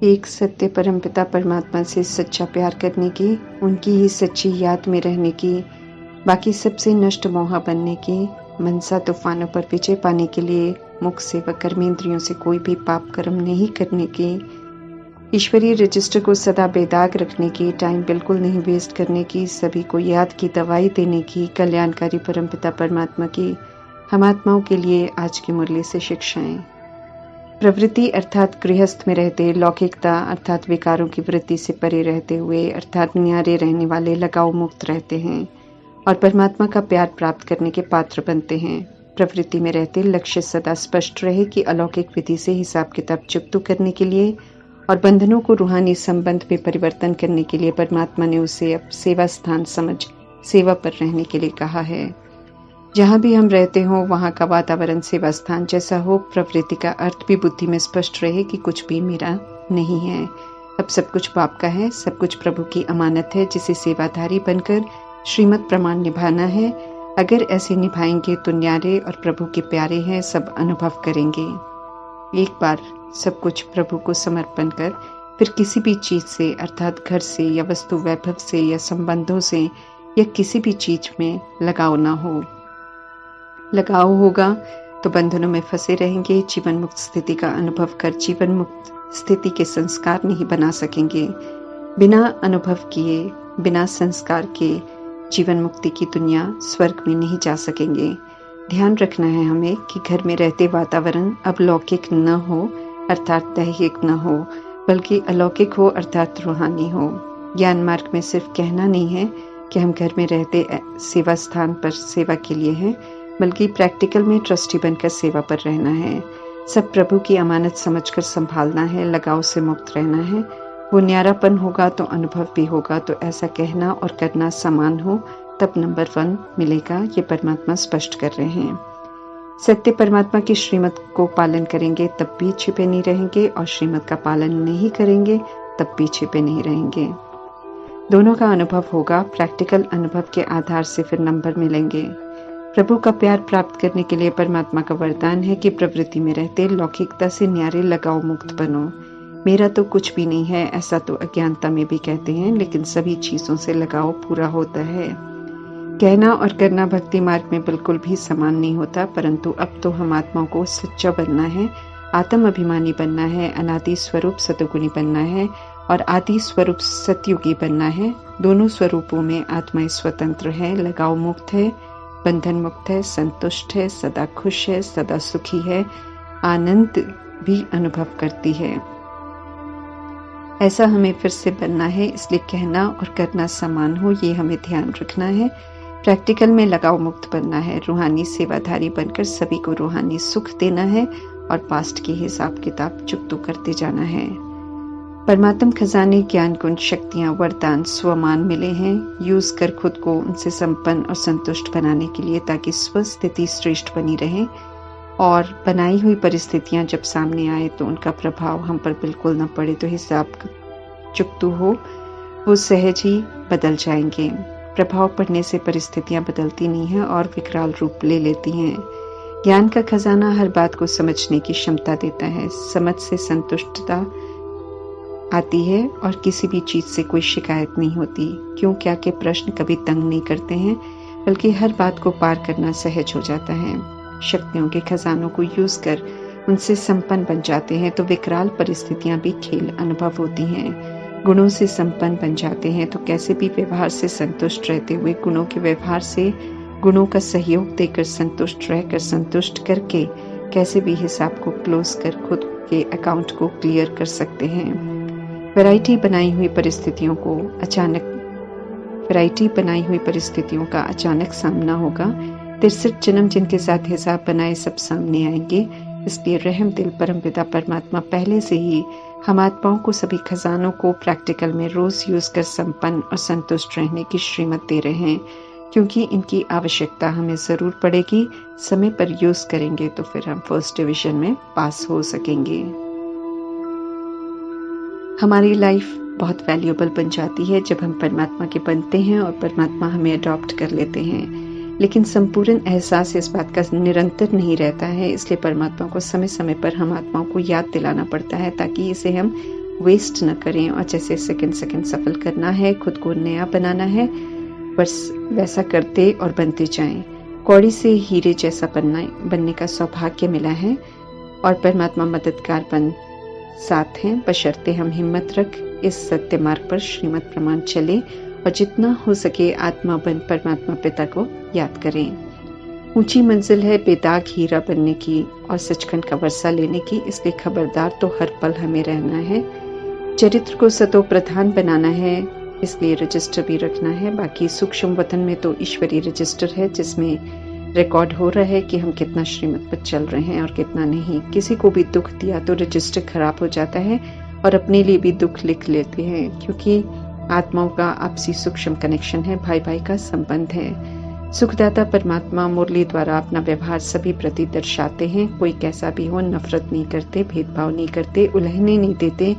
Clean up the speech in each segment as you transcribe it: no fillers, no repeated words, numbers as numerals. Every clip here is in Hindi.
एक सत्य परमपिता परमात्मा से सच्चा प्यार करने की, उनकी ही सच्ची याद में रहने की, बाकी सबसे नष्ट मोह बनने की, मनसा तूफानों पर विजय पाने के लिए मुख सेवा कर्मेंद्रियों से कोई भी पाप कर्म नहीं करने की, ईश्वरीय रजिस्टर को सदा बेदाग रखने की, टाइम बिल्कुल नहीं वेस्ट करने की, सभी को याद की दवाई देने की, कल्याणकारी परमपिता परमात्मा की हम आत्माओं के लिए आज की मुरली से शिक्षाएं। प्रवृत्ति अर्थात गृहस्थ में रहते, लौकिकता अर्थात विकारों की वृत्ति से परे रहते हुए अर्थात न्यारे रहने वाले लगाव मुक्त रहते हैं और परमात्मा का प्यार प्राप्त करने के पात्र बनते हैं। प्रवृत्ति में रहते लक्ष्य सदा स्पष्ट रहे कि अलौकिक विधि से हिसाब किताब चुकता करने के लिए और बंधनों को रूहानी संबंध में परिवर्तन करने के लिए परमात्मा ने उसे अब सेवा स्थान समझ सेवा पर रहने के लिए कहा है। जहाँ भी हम रहते हो वहाँ का वातावरण सेवा स्थान जैसा हो। प्रवृत्ति का अर्थ भी बुद्धि में स्पष्ट रहे कि कुछ भी मेरा नहीं है, अब सब कुछ बाप का है, सब कुछ प्रभु की अमानत है जिसे सेवाधारी बनकर श्रीमत प्रमाण निभाना है। अगर ऐसे निभाएंगे तो न्यारे और प्रभु के प्यारे हैं, सब अनुभव करेंगे। एक बार सब कुछ प्रभु को समर्पण कर फिर किसी भी चीज से अर्थात घर से या वस्तु वैभव से या संबंधों से या किसी भी चीज में लगाव ना हो। लगाव होगा तो बंधनों में फंसे रहेंगे, जीवन मुक्त स्थिति का अनुभव कर जीवन मुक्त स्थिति के संस्कार नहीं बना सकेंगे। बिना अनुभव किए, बिना संस्कार के जीवन मुक्ति की दुनिया स्वर्ग में नहीं जा सकेंगे। ध्यान रखना है हमें कि घर में रहते वातावरण अब लौकिक न हो अर्थात दैहिक न हो, बल्कि अलौकिक हो अर्थात रूहानी हो। ज्ञान मार्ग में सिर्फ कहना नहीं है कि हम घर में रहते सेवा स्थान पर सेवा के लिए हैं, बल्कि प्रैक्टिकल में ट्रस्टी बनकर सेवा पर रहना है। सब प्रभु की अमानत समझकर संभालना है, लगाव से मुक्त रहना है। वो न्यारापन होगा तो अनुभव भी होगा, तो ऐसा कहना और करना समान हो तब नंबर 1 मिलेगा। ये परमात्मा स्पष्ट कर रहे हैं। सत्य परमात्मा की श्रीमत को पालन करेंगे तब भी छिपे नहीं रहेंगे और श्रीमत का पालन नहीं करेंगे तब भी छिपे नहीं रहेंगे। दोनों का अनुभव होगा। प्रैक्टिकल अनुभव के आधार से फिर नंबर मिलेंगे। प्रभु का प्यार प्राप्त करने के लिए परमात्मा का वरदान है कि प्रवृत्ति में रहते लौकिकता से न्यारे लगाव मुक्त बनो। मेरा तो कुछ भी नहीं है, ऐसा तो अज्ञानता में भी कहते हैं, लेकिन सभी चीजों से लगाव पूरा होता है। कहना और करना भक्ति मार्ग में बिल्कुल भी समान नहीं होता, परंतु अब तो हम आत्माओं को सच्चा बनना है, आत्म अभिमानी बनना है, अनादि स्वरूप सतोगुणी बनना है और आदि स्वरूप सतयुगी बनना है। दोनों स्वरूपों में आत्माएं स्वतंत्र है, लगाव मुक्त है, बंधन मुक्त है, संतुष्ट है, सदा खुश है, सदा सुखी है, आनंद भी अनुभव करती है। ऐसा हमें फिर से बनना है, इसलिए कहना और करना समान हो, ये हमें ध्यान रखना है। प्रैक्टिकल में लगाव मुक्त बनना है, रूहानी सेवाधारी बनकर सभी को रूहानी सुख देना है और पास्ट की हिसाब किताब चुकता करते जाना है। परमात्म खजाने ज्ञान गुण शक्तियां वरदान स्वमान मिले हैं, यूज कर खुद को उनसे संपन्न और संतुष्ट बनाने के लिए, ताकि स्वस्थिति श्रेष्ठ बनी रहे और बनाई हुई परिस्थितियां जब सामने आए तो उनका प्रभाव हम पर बिल्कुल न पड़े, तो हिसाब चुकतू हो वो सहज ही बदल जाएंगे। प्रभाव पड़ने से परिस्थितियां बदलती नहीं हैं और विकराल रूप ले लेती हैं। ज्ञान का खजाना हर बात को समझने की क्षमता देता है, समझ से संतुष्टता आती है और किसी भी चीज से कोई शिकायत नहीं होती। क्यों क्या के प्रश्न कभी तंग नहीं करते हैं, बल्कि हर बात को पार करना सहज हो जाता है। शक्तियों के खजानों को यूज कर उनसे संपन्न बन जाते हैं तो विकराल परिस्थितियां भी खेल अनुभव होती हैं। गुणों से संपन्न बन जाते हैं तो कैसे भी व्यवहार से संतुष्ट रहते हुए गुणों के व्यवहार से गुणों का सहयोग देकर संतुष्ट रहकर संतुष्ट करके कैसे भी हिसाब को क्लोज कर खुद के अकाउंट को क्लियर कर सकते हैं। वैरायटी बनाई हुई परिस्थितियों का अचानक सामना होगा। 63 जन्म जिनके साथ हिसाब बनाए सब सामने आएंगे। इसलिए रहम दिल परमपिता परमात्मा पहले से ही हम आत्माओं को सभी खजानों को प्रैक्टिकल में रोज यूज कर संपन्न और संतुष्ट रहने की श्रीमत दे रहे हैं, क्योंकि इनकी आवश्यकता हमें जरूर पड़ेगी। समय पर यूज करेंगे तो फिर हम फर्स्ट डिवीजन में पास हो सकेंगे। हमारी लाइफ बहुत वैल्यूएबल बन जाती है जब हम परमात्मा के बनते हैं और परमात्मा हमें अडॉप्ट कर लेते हैं, लेकिन संपूर्ण एहसास इस बात का निरंतर नहीं रहता है। इसलिए परमात्मा को समय समय पर हम आत्माओं को याद दिलाना पड़ता है ताकि इसे हम वेस्ट न करें और जैसे सेकंड सेकंड सफल करना है, खुद को नया बनाना है, बस वैसा करते और बनते जाएं। कौड़ी से हीरे जैसा बनने का सौभाग्य मिला है और परमात्मा मददगार बन साथ हैं, बशर्ते हम हिम्मत रख इस सत्य मार्ग पर श्रीमत प्रमाण चले और जितना हो सके आत्मा बन परमात्मा पिता को याद करें। ऊंची मंजिल है बेदाग हीरा बनने की और सचखंड का वर्षा लेने की, इसलिए खबरदार तो हर पल हमें रहना है। चरित्र को सतो प्रधान बनाना है, इसलिए रजिस्टर भी रखना है। बाकी सूक्ष्म वतन में तो ईश्वरीय रजिस्टर है जिसमें रिकॉर्ड हो रहा है कि हम कितना श्रीमत पर चल रहे हैं और कितना नहीं। किसी को भी दुख दिया तो रजिस्टर खराब हो जाता है और अपने लिए भी दुख लिख लेते हैं, क्योंकि आत्माओं का आपसी सूक्ष्म कनेक्शन है, भाई भाई का संबंध है। सुखदाता परमात्मा मुरली द्वारा अपना व्यवहार सभी प्रति दर्शाते हैं। कोई कैसा भी हो, नफरत नहीं करते, भेदभाव नहीं करते, उलझने नहीं देते,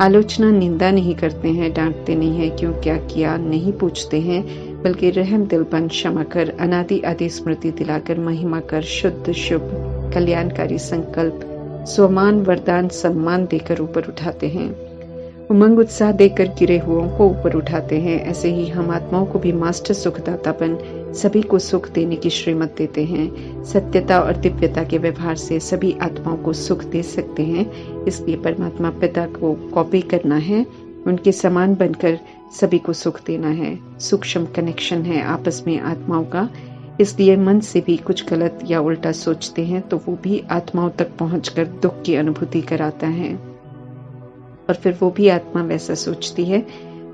आलोचना निंदा नहीं करते हैं, डांटते नहीं है क्यों क्या किया नहीं पूछते हैं, बल्कि रहम दिलबन क्षमा कर, अनादि आदि स्मृति दिलाकर, महिमा कर, शुद्ध शुभ कल्याणकारी संकल्प, स्वमान वरदान सम्मान देकर ऊपर उठाते हैं, उमंग उत्साह देकर गिरे हुओं को ऊपर उठाते हैं। ऐसे ही हम आत्माओं को भी मास्टर सुखदाता बन सभी को सुख देने की श्रीमत देते हैं। सत्यता और दिव्यता के व्यवहार से सभी आत्माओं को सुख दे सकते हैं, इसलिए परमात्मा पिता को कॉपी करना है, उनके समान बनकर सभी को सुख देना है। सूक्ष्म कनेक्शन है आपस में आत्माओं का, इसलिए मन से भी कुछ गलत या उल्टा सोचते हैं तो वो भी आत्माओं तक पहुंचकर दुख की अनुभूति कराता है और फिर वो भी आत्मा वैसा सोचती है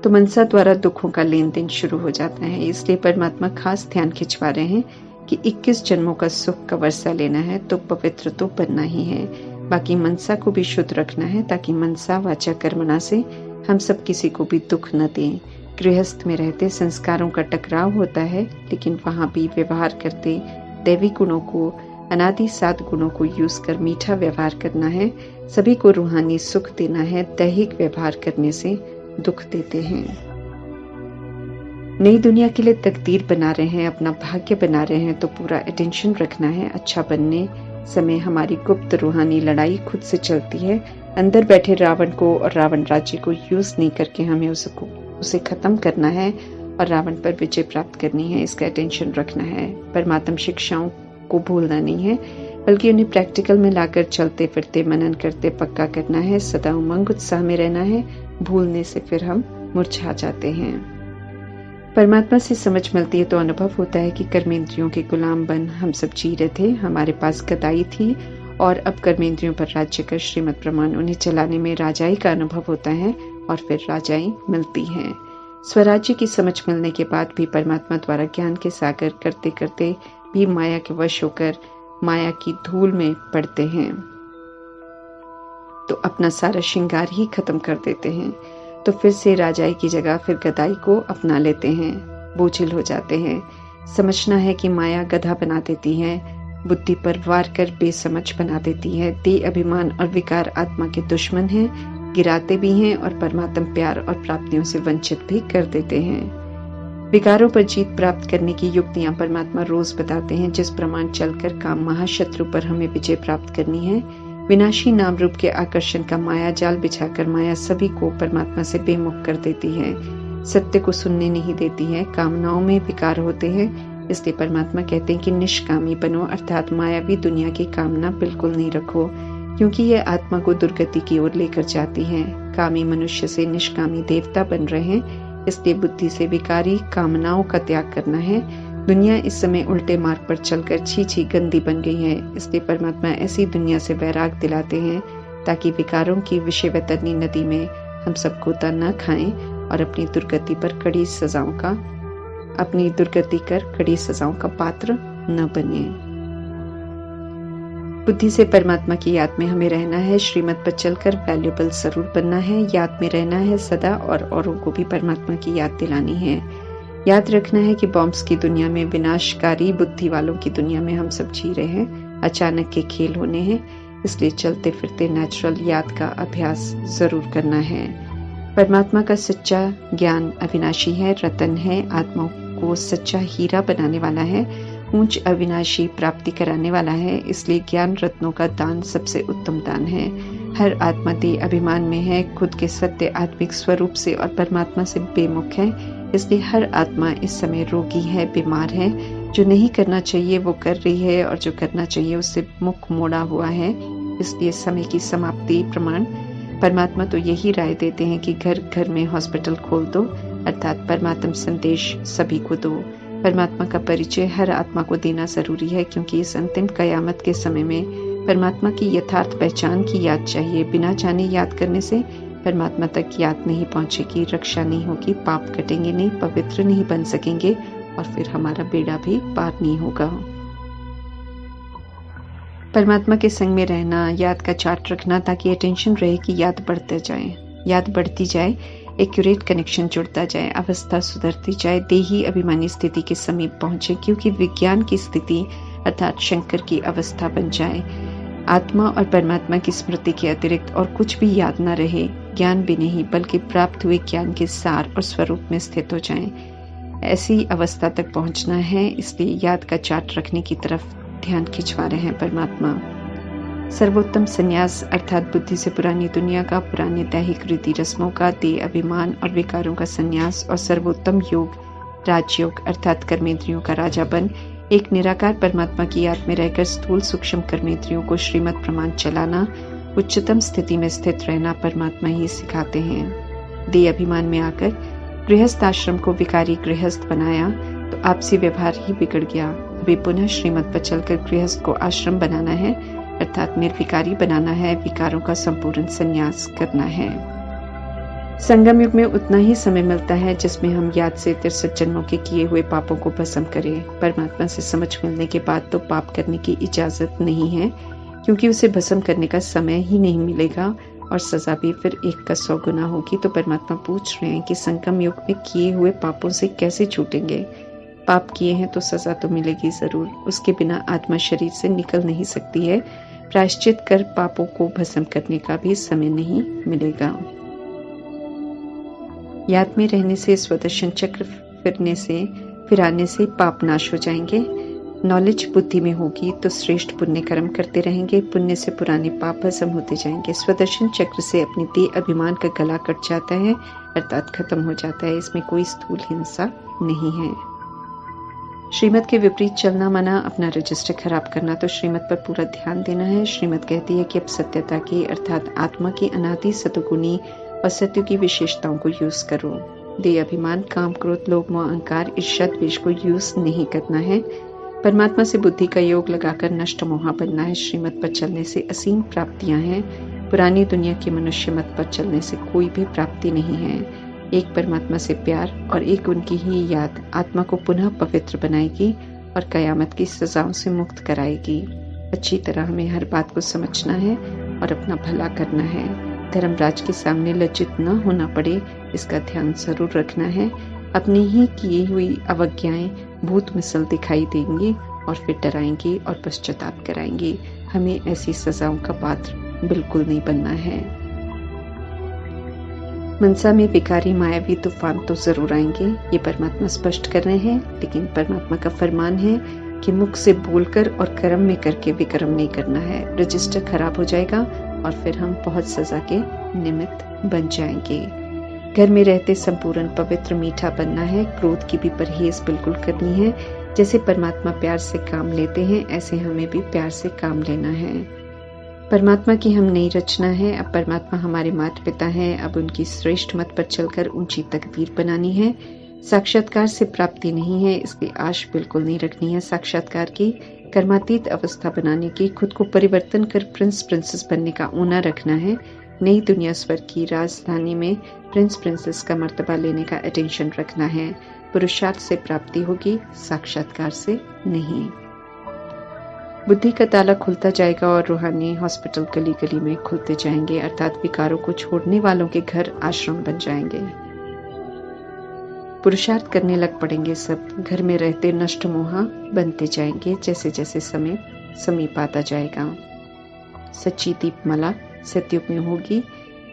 तो मनसा द्वारा दुखों का लेन देन शुरू हो जाता है। इसलिए परमात्मा खास ध्यान खिंचवा रहे हैं कि 21 जन्मों का सुख का वर्षा लेना है तो पवित्र तो बनना ही है, बाकी मनसा को भी शुद्ध रखना है ताकि मनसा वाचा कर्मणा से हम सब किसी को भी दुख न दें। गृहस्थ में रहते संस्कारों का टकराव होता है, लेकिन वहां भी व्यवहार करते दैवी गुणों को, अनादि 7 गुणों को यूज कर मीठा व्यवहार करना है। सभी को रूहानी सुख देना है, दैहिक व्यवहार करने से दुख देते हैं। नई दुनिया के लिए तकदीर बना रहे हैं, अपना भाग्य बना रहे हैं तो पूरा अटेंशन रखना है। अच्छा बनने समय हमारी गुप्त रूहानी लड़ाई खुद से चलती है। अंदर बैठे रावण को और रावण राज्य को यूज नहीं करके हमें उसे खत्म करना है और रावण पर विजय प्राप्त करनी है, इसका अटेंशन रखना है। परमात्म शिक्षाओं को भूलना नहीं है, बल्कि उन्हें प्रैक्टिकल में लाकर चलते फिरते मनन करते पक्का करना है। सदा उमंग उत्साह में रहना है, भूलने से फिर हम मुरझा जाते हैं। परमात्मा से समझ मिलती है तो अनुभव होता है कि कर्मेंद्रियों के गुलाम बन हम सब जी रहे थे, हमारे पास गदाई थी और अब कर्मेंद्रियों पर राज्य कर श्रीमत प्रमाण उन्हें चलाने में राजाई का अनुभव होता है और फिर राजाई मिलती है। स्वराज्य की समझ मिलने के बाद भी परमात्मा द्वारा ज्ञान के सागर करते करते भी माया के वश होकर माया की धूल में पड़ते हैं तो अपना सारा श्रृंगार ही खत्म कर देते हैं, तो फिर से राजाई की जगह फिर गदाई को अपना लेते हैं, बोझिल हो जाते हैं। समझना है कि माया गधा बना देती है, बुद्धि पर वार कर बेसमझ बना देती है। देह अभिमान और विकार आत्मा के दुश्मन हैं, गिराते भी हैं और परमात्म प्यार और प्राप्तियों से वंचित भी कर देते हैं। विकारों पर जीत प्राप्त करने की युक्तियां परमात्मा रोज बताते हैं, जिस प्रमाण चलकर काम महाशत्रु पर हमें विजय प्राप्त करनी है। विनाशी नाम रूप के आकर्षण का माया जाल बिछाकर माया सभी को परमात्मा से बेमुख कर देती है, सत्य को सुनने नहीं देती है। कामनाओं में विकार होते हैं, इसलिए परमात्मा कहते हैं कि निष्कामी बनो, अर्थात मायावी दुनिया की कामना बिल्कुल नहीं रखो, क्योंकि यह आत्मा को दुर्गति की ओर लेकर जाती है। कामी मनुष्य से निष्कामी देवता बन रहे हैं, इसलिए बुद्धि से विकारी कामनाओं का त्याग करना है। दुनिया इस समय उल्टे मार्ग पर चलकर छी गंदी बन गई है, इसलिए परमात्मा ऐसी दुनिया से वैराग दिलाते हैं ताकि विकारों की विषय वैतरणी नदी में हम सब गोता न खाएं और अपनी दुर्गति कर कड़ी सजाओं का पात्र न बने। बुद्धि से परमात्मा की याद में हमें रहना है, श्रीमत पर चलकर वैल्यूएबल जरूर बनना है, याद में रहना है सदा और औरों को भी परमात्मा की याद दिलानी है। याद रखना है कि बॉम्ब्स की दुनिया में, विनाशकारी बुद्धि वालों की दुनिया में हम सब जी रहे हैं। अचानक के खेल होने हैं, इसलिए चलते फिरते नेचुरल याद का अभ्यास जरूर करना है। परमात्मा का सच्चा ज्ञान अविनाशी है, रतन है, आत्माओं को सच्चा हीरा बनाने वाला है, ऊंच अविनाशी प्राप्ति कराने वाला है, इसलिए ज्ञान रत्नों का दान सबसे उत्तम दान है। हर आत्मा देह अभिमान में है, खुद के सत्य आत्मिक स्वरूप से और परमात्मा से बेमुख है। इसलिए हर आत्मा इस समय रोगी है, बीमार है। जो नहीं करना चाहिए वो कर रही है और जो करना चाहिए उससे मुख मोड़ा हुआ है। इसलिए समय की समाप्ति प्रमाण परमात्मा तो यही राय देते हैं कि घर घर में हॉस्पिटल खोल दो, अर्थात परमात्मा संदेश सभी को दो। परमात्मा का परिचय हर आत्मा को देना जरूरी है, क्योंकि इस अंतिम कयामत के समय में परमात्मा की यथार्थ पहचान की याद चाहिए। बिना जाने याद करने से परमात्मा तक याद नहीं पहुंचेगी, रक्षा नहीं होगी, पाप कटेंगे नहीं, पवित्र नहीं बन सकेंगे और फिर हमारा बेड़ा भी पार नहीं होगा। परमात्मा के संग में रहना, याद का चार्ट रखना ताकि अटेंशन रहे कि याद बढ़ती जाए, एक्यूरेट कनेक्शन जुड़ता जाए, अवस्था सुधरती जाए, देही अभिमानी स्थिति के समीप पहुंचे, क्योंकि विज्ञान की स्थिति अर्थात शंकर की अवस्था बन जाए। आत्मा और परमात्मा की स्मृति के अतिरिक्त और कुछ भी याद न रहे, ज्ञान भी नहीं बल्कि प्राप्त हुए ज्ञान के सार और स्वरूप में स्थित हो जाएं। ऐसी अवस्था तक पहुंचना है, इसलिए याद का चार्ट रखने की तरफ ध्यान खिंचवा रहे हैं परमात्मा। सर्वोत्तम संन्यास अर्थात बुद्धि से पुरानी दुनिया का, पुराने दैहिक रीति रस्मों का, देह अभिमान और विकारों का संन्यास, और सर्वोत्तम योग राजयोग अर्थात कर्मेंद्रियों का राजा बन एक निराकार परमात्मा की याद में रहकर स्थूल सूक्ष्म कर्मेंद्रियों को श्रीमत प्रमाण चलाना, उच्चतम स्थिति में स्थित रहना परमात्मा ही सिखाते हैं। देह अभिमान में आकर गृहस्थ आश्रम को विकारी गृहस्थ बनाया तो आपसी व्यवहार ही बिगड़ गया। अभी पुनः श्रीमत पर चलकर गृहस्थ को आश्रम बनाना है, अर्थात निर्विकारी बनाना है, विकारों का संपूर्ण संन्यास करना है। संगम युग में उतना ही समय मिलता है जिसमें हम याद से 63 जन्मों के किए हुए पापों को भस्म करें। परमात्मा से समझ मिलने के बाद तो पाप करने की इजाजत नहीं है, क्योंकि उसे भस्म करने का समय ही नहीं मिलेगा और सजा भी फिर 1 का 100 गुना होगी। तो परमात्मा पूछ रहे हैं कि संगम युग में किए हुए पापों से कैसे छूटेंगे। पाप किए हैं तो सजा तो मिलेगी जरूर, उसके बिना आत्मा शरीर से निकल नहीं सकती है। प्रायश्चित कर पापों को भस्म करने का भी समय नहीं मिलेगा। याद में रहने से, स्वदर्शन चक्र फिराने से पाप नाश हो जाएंगे। नॉलेज बुद्धि में होगी तो श्रेष्ठ पुण्य कर्म करते रहेंगे, पुण्य से पुराने पाप भस्म होते जाएंगे। स्वदर्शन चक्र से अपनी देह अभिमान का गला कट जाता है, अर्थात खत्म हो जाता है। इसमें कोई स्थूल हिंसा नहीं है। श्रीमत के विपरीत चलना मना, अपना रजिस्टर खराब करना, तो श्रीमत पर पूरा ध्यान देना है। श्रीमत कहती है कि अब सत्यता की अर्थात आत्मा की अनादि सतुगुणी और सत्य की विशेषताओं को यूज करो। देह अभिमान, काम, क्रोध, लोभ, मोह, अहंकार, ईर्ष्या, द्वेष को यूज नहीं करना है। परमात्मा से बुद्धि का योग लगाकर नष्ट मोहा बनना है। श्रीमत पर चलने से असीम प्राप्तियां हैं। पुरानी दुनिया के मनुष्य मत पर चलने से कोई भी प्राप्ति नहीं है। एक परमात्मा से प्यार और एक उनकी ही याद आत्मा को पुनः पवित्र बनाएगी और कयामत की सजाओं से मुक्त कराएगी। अच्छी तरह हमें हर बात को समझना है और अपना भला करना है। धर्मराज के सामने लज्जित न होना पड़े, इसका ध्यान जरूर रखना है। अपनी ही की हुई अवज्ञाएं भूत मिसल दिखाई देंगी और फिर डराएंगी और पश्चाताप कराएंगी। हमें ऐसी सजाओं का पात्र बिल्कुल नहीं बनना है। मनसा में विकारी मायावी तूफान तो जरूर आएंगे, ये परमात्मा स्पष्ट कर रहे हैं, लेकिन परमात्मा का फरमान है कि मुख से बोलकर और कर्म में करके विक्रम नहीं करना है। रजिस्टर खराब हो जाएगा और फिर हम बहुत सजा के निमित्त बन जाएंगे। घर में रहते संपूर्ण पवित्र मीठा बनना है। क्रोध की भी परहेज बिल्कुल करनी है। जैसे परमात्मा प्यार से काम लेते हैं, ऐसे हमें भी प्यार से काम लेना है। परमात्मा की हम नई रचना है। अब परमात्मा हमारे माता पिता हैं। अब उनकी श्रेष्ठ मत पर चलकर ऊंची तकदीर बनानी है। साक्षात्कार से प्राप्ति नहीं है, इसकी आश बिल्कुल नहीं रखनी है। साक्षात्कार की कर्मातीत अवस्था बनाने की, खुद को परिवर्तन कर प्रिंस प्रिंसेस बनने का ऊना रखना है। नई दुनिया स्वर्ग की राजधानी में प्रिंस प्रिंसेस का मर्तबा लेने का अटेंशन रखना है। पुरुषार्थ से प्राप्ति होगी, साक्षात्कार से नहीं। बुद्धि का ताला खुलता जाएगा और रूहानी हॉस्पिटल गली गली में खुलते जाएंगे, अर्थात विकारों को छोड़ने वालों के घर आश्रम बन जाएंगे। पुरुषार्थ करने लग पड़ेंगे सब। घर में रहते नष्ट मोहा बनते जाएंगे जैसे जैसे समय समीप आता जाएगा। सच्ची दीपमाला सतयुग में होगी,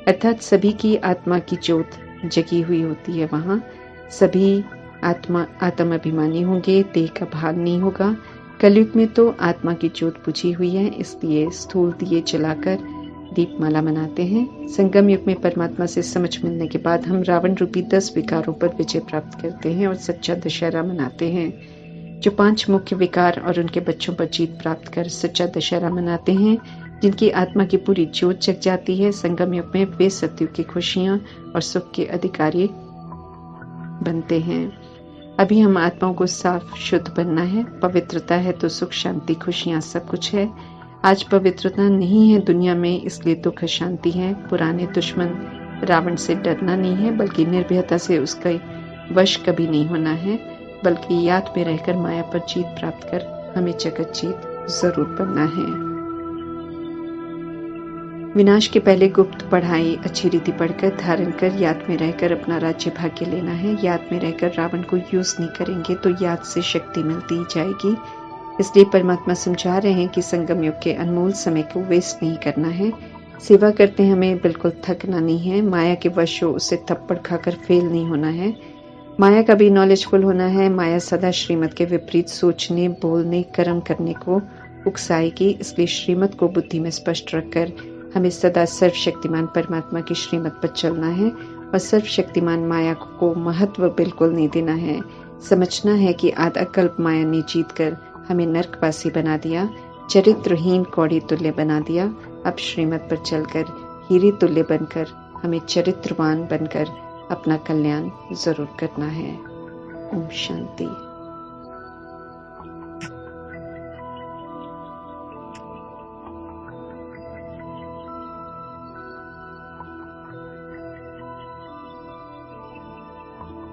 अर्थात सभी की आत्मा की ज्योत जगी हुई होती है। वहां सभी आत्म अभिमानी होंगे, देह का भान नहीं होगा। कलयुग में तो आत्मा की ज्योत बुझी हुई है, इसलिए स्थूल दिए जलाकर दीपमाला मनाते हैं। संगम युग में परमात्मा से समझ मिलने के बाद हम रावण रूपी 10 विकारों पर विजय प्राप्त करते हैं और सच्चा दशहरा मनाते हैं। जो 5 मुख्य विकार और उनके बच्चों पर जीत प्राप्त कर सच्चा दशहरा मनाते हैं, जिनकी आत्मा की पूरी जोत जग जाती है, संगम युग में वे सतयुग की खुशियां और सुख के अधिकारी बनते हैं। अभी हम आत्माओं को साफ शुद्ध बनना है। पवित्रता है तो सुख शांति खुशियां सब कुछ है। आज पवित्रता नहीं है दुनिया में, इसलिए दुख शांति है। पुराने दुश्मन रावण से डरना नहीं है, बल्कि निर्भयता से उसका वश कभी नहीं होना है, बल्कि याद में रहकर माया पर जीत प्राप्त कर हमें जगत जीत जरूर बनना है। विनाश के पहले गुप्त पढ़ाई अच्छी रीति पढ़कर धारण कर याद में रहकर अपना राज्य भाग्य लेना है। याद में रहकर रावण को यूज नहीं करेंगे तो याद से शक्ति मिलती जाएगी। इसलिए परमात्मा समझा रहे हैं कि संगम युग के अनमोल समय को वेस्ट नहीं करना है। सेवा करते हमें बिल्कुल थकना नहीं है। माया के वश हो उसे थप्पड़ खाकर फेल नहीं होना है। माया का भी नॉलेजफुल होना है। माया सदा श्रीमत के विपरीत सोचने, बोलने, कर्म करने को उकसाएगी। इसलिए श्रीमत को बुद्धि में स्पष्ट रखकर हमें सदा सर्वशक्तिमान परमात्मा की श्रीमत पर चलना है और सर्वशक्तिमान माया को महत्व बिल्कुल नहीं देना है। समझना है कि आधा कल्प माया ने जीतकर हमें नरकवासी बना दिया, चरित्रहीन कौड़ी तुल्य बना दिया। अब श्रीमत पर चलकर हीरे तुल्य बनकर हमें चरित्रवान बनकर अपना कल्याण जरूर करना है। ओम शांति।